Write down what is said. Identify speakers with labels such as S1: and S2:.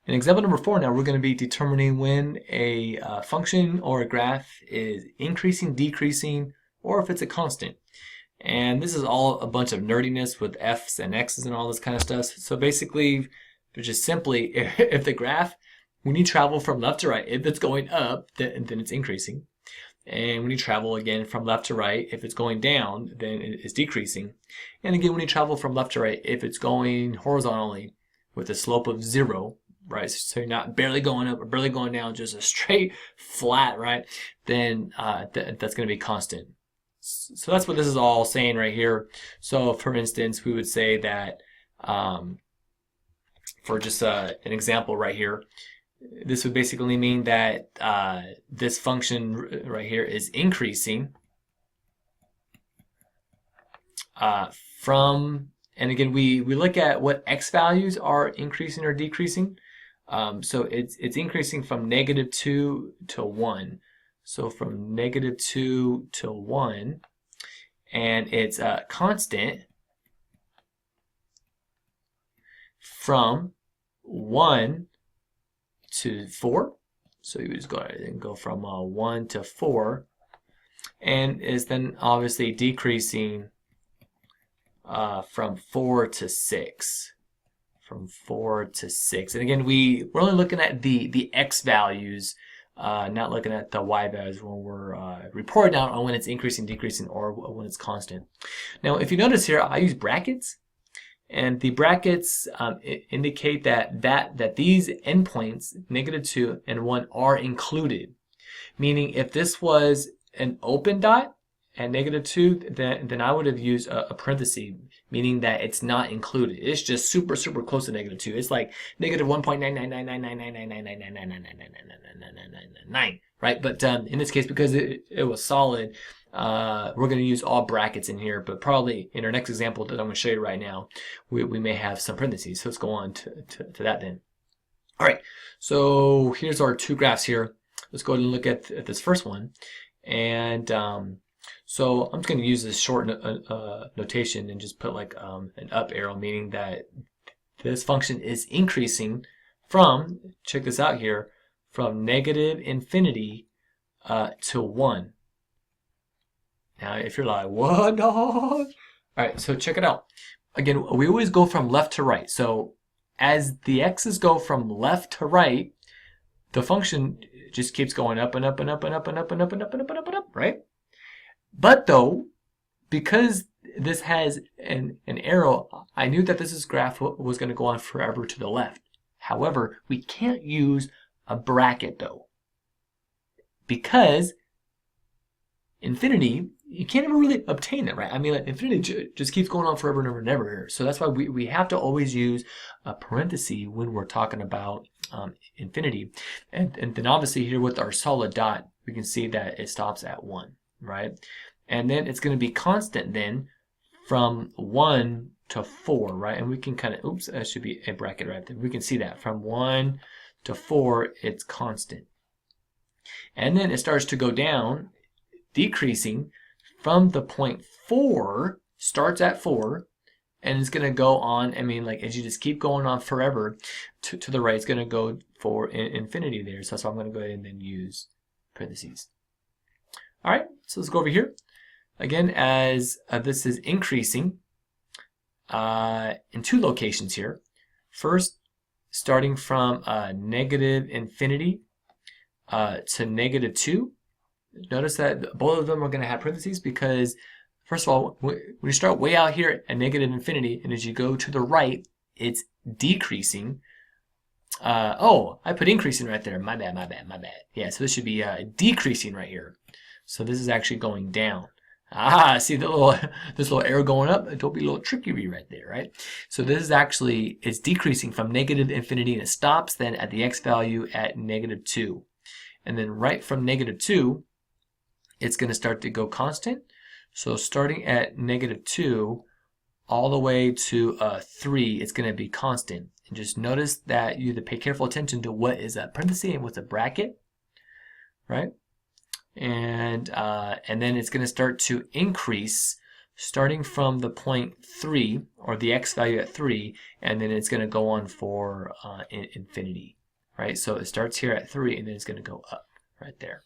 S1: In example number 4 now, we're going to be determining when a function or a graph is increasing, decreasing, or if it's a constant. And this is all a bunch of nerdiness with f's and x's and all this kind of stuff. So basically, just simply, if the graph, when you travel from left to right, if it's going up, then it's increasing. And when you travel again from left to right, if it's going down, then it's decreasing. And again, when you travel from left to right, if it's going horizontally with a slope of 0, right, so you're not barely going up or barely going down, just a straight flat, right, then that's going to be constant. So that's what this is all saying right here. So for instance, we would say that for just an example right here, this would basically mean that this function right here is increasing from, and again, we look at what x values are increasing or decreasing. So it's increasing from -2 to 1. So from -2 to 1, and it's constant from 1 to 4. So you just go ahead and go from 1 to 4, and is then obviously decreasing from 4 to 6. From 4 to 6. And again, we're only looking at the x values, not looking at the y values when we're reporting out on when it's increasing, decreasing, or when it's constant. Now, if you notice here, I use brackets. And the brackets indicate that these endpoints, -2 and 1, are included. Meaning, if this was an open dot at -2, then I would have used a parenthesis, meaning that it's not included. It's just super close to -2. It's like -1.99999999999999999, right? But in this case, because it was solid, we're going to use all brackets in here, but probably in our next example that I'm going to show you right now, we may have some parentheses. So let's go on to that then. All right, so here's our two graphs here. Let's go ahead and look at this first one. And so I'm just going to use this short notation and just put like an up arrow, meaning that this function is increasing from, check this out here, from -infinity to 1. Now, if you're like, what, dog? All right, so check it out. Again, we always go from left to right. So as the x's go from left to right, the function just keeps going up and up and up and up and up and up and up and up and up and up, right? But though, because this has an arrow, I knew that this graph was going to go on forever to the left. However, we can't use a bracket though, because infinity, you can't ever really obtain that, right? I mean, like, infinity just keeps going on forever and ever and ever here. So that's why we have to always use a parenthesis when we're talking about infinity. And then obviously here with our solid dot, we can see that it stops at 1, right? And then it's going to be constant then from 1 to 4, right? And we can kind of, oops, that should be a bracket right there. We can see that from 1 to 4, it's constant. And then it starts to go down, decreasing from the point 4, starts at 4, and it's going to go on, I mean, like, as you just keep going on forever to the right, it's going to go for infinity there. So that's why I'm going to go ahead and then use parentheses. All right, so let's go over here. Again, as this is increasing in two locations here. First, starting from -infinity to -2. Notice that both of them are going to have parentheses because, first of all, when you start way out here at -infinity, and as you go to the right, it's decreasing. Oh, I put increasing right there. My bad. Yeah, so this should be decreasing right here. So this is actually going down. Ah, see the this little arrow going up? Don't be a little trickery right there, right? So this is actually, it's decreasing from -infinity, and it stops then at the x value at -2. And then right from -2, it's going to start to go constant. So starting at -2 all the way to 3, it's going to be constant. And just notice that you have to pay careful attention to what is a parenthesis and what's a bracket, right? And then it's going to start to increase starting from the point 3, or the x value at 3, and then it's going to go on for infinity, right? So it starts here at 3, and then it's going to go up right there.